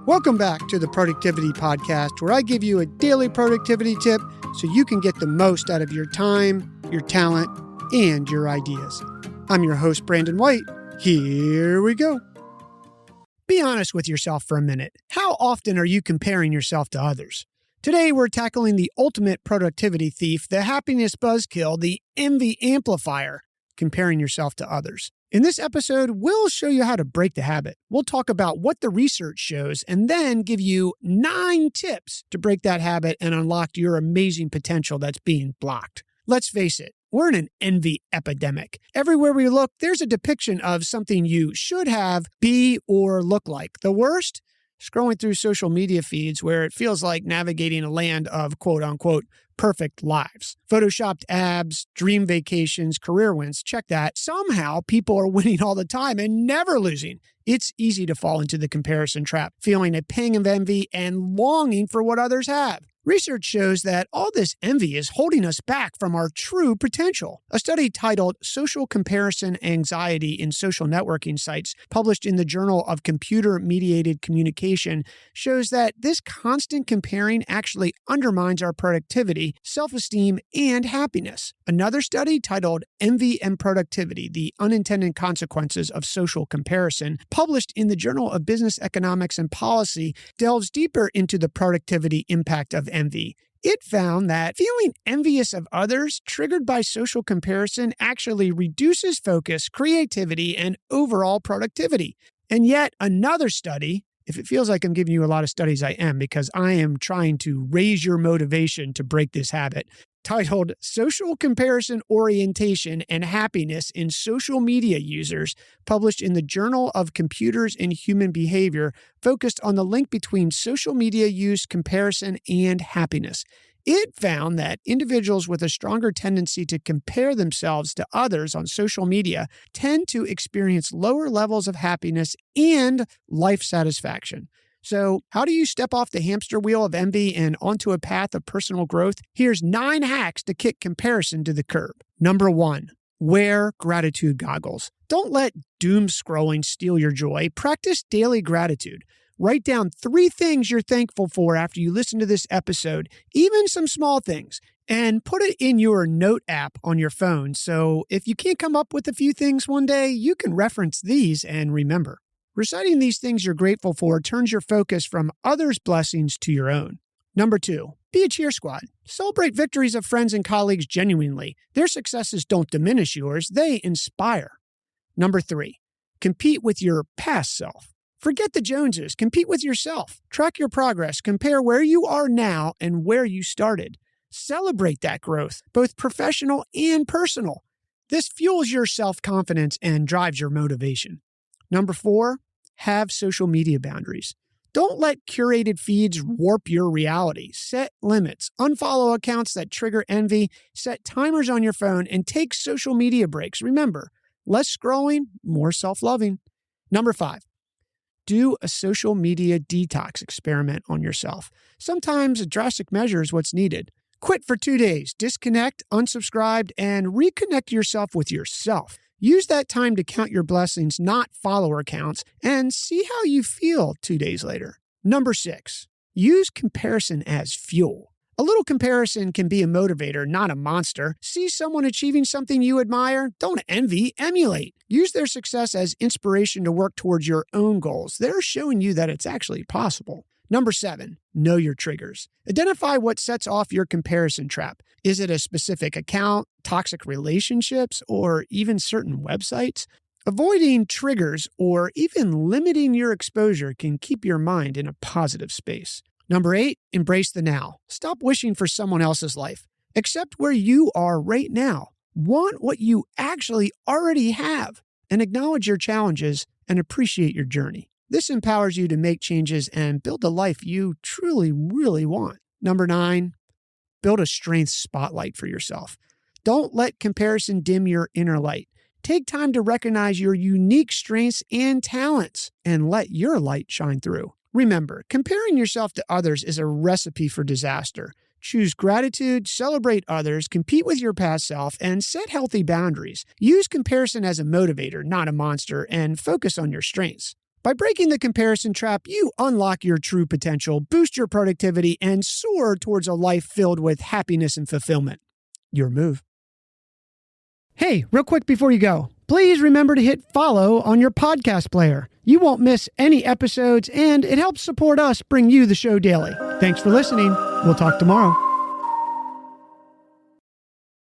Welcome back to the Productivity Podcast, where I give you a daily productivity tip so you can get the most out of your time, your talent, and your ideas. I'm your host, Brandon White. Here we go. Be honest with yourself for a minute. How often are you comparing yourself to others? Today, we're tackling the ultimate productivity thief, the happiness buzzkill, the envy amplifier, comparing yourself to others. In this episode, we'll show you how to break the habit. We'll talk about what the research shows and then give you 9 tips to break that habit and unlock your amazing potential that's being blocked. Let's face it, we're in an envy epidemic. Everywhere we look, there's a depiction of something you should have, be, or look like. The worst? Scrolling through social media feeds where it feels like navigating a land of quote-unquote perfect lives. Photoshopped abs, dream vacations, career wins, check that. Somehow people are winning all the time and never losing. It's easy to fall into the comparison trap, feeling a pang of envy and longing for what others have. Research shows that all this envy is holding us back from our true potential. A study titled Social Comparison Anxiety in Social Networking Sites, published in the Journal of Computer-Mediated Communication, shows that this constant comparing actually undermines our productivity, self-esteem, and happiness. Another study titled Envy and Productivity, the Unintended Consequences of Social Comparison, published in the Journal of Business Economics and Policy, delves deeper into the productivity impact of envy. It found that feeling envious of others triggered by social comparison actually reduces focus, creativity, and overall productivity. And yet another study, if it feels like I'm giving you a lot of studies, I am, because I am trying to raise your motivation to break this habit, titled Social Comparison Orientation and Happiness in Social Media Users, published in the Journal of Computers and Human Behavior, focused on the link between social media use, comparison, and happiness. It found that individuals with a stronger tendency to compare themselves to others on social media tend to experience lower levels of happiness and life satisfaction. So, how do you step off the hamster wheel of envy and onto a path of personal growth? Here's 9 hacks to kick comparison to the curb. Number 1, wear gratitude goggles. Don't let doom scrolling steal your joy. Practice daily gratitude. Write down 3 things you're thankful for after you listen to this episode, even some small things, and put it in your note app on your phone. So if you can't come up with a few things one day, you can reference these and remember. Reciting these things you're grateful for turns your focus from others' blessings to your own. Number 2, be a cheer squad. Celebrate victories of friends and colleagues genuinely. Their successes don't diminish yours, they inspire. Number 3, compete with your past self. Forget the Joneses, compete with yourself. Track your progress, compare where you are now and where you started. Celebrate that growth, both professional and personal. This fuels your self-confidence and drives your motivation. Number 4, have social media boundaries. Don't let curated feeds warp your reality. Set limits. Unfollow accounts that trigger envy. Set timers on your phone and take social media breaks. Remember, less scrolling, more self-loving. Number 5, do a social media detox experiment on yourself. Sometimes a drastic measure is what's needed. Quit for 2 days, disconnect, unsubscribe, and reconnect yourself with yourself. Use that time to count your blessings, not follower counts, and see how you feel 2 days later. Number 6, use comparison as fuel. A little comparison can be a motivator, not a monster. See someone achieving something you admire? Don't envy, emulate. Use their success as inspiration to work towards your own goals. They're showing you that it's actually possible. Number 7, know your triggers. Identify what sets off your comparison trap. Is it a specific account, toxic relationships, or even certain websites? Avoiding triggers or even limiting your exposure can keep your mind in a positive space. Number 8, embrace the now. Stop wishing for someone else's life. Accept where you are right now. Want what you actually already have, and acknowledge your challenges and appreciate your journey. This empowers you to make changes and build the life you truly, really want. Number 9, build a strength spotlight for yourself. Don't let comparison dim your inner light. Take time to recognize your unique strengths and talents and let your light shine through. Remember, comparing yourself to others is a recipe for disaster. Choose gratitude, celebrate others, compete with your past self, and set healthy boundaries. Use comparison as a motivator, not a monster, and focus on your strengths. By breaking the comparison trap, you unlock your true potential, boost your productivity, and soar towards a life filled with happiness and fulfillment. Your move. Hey, real quick before you go, please remember to hit follow on your podcast player. You won't miss any episodes, and it helps support us bring you the show daily. Thanks for listening. We'll talk tomorrow.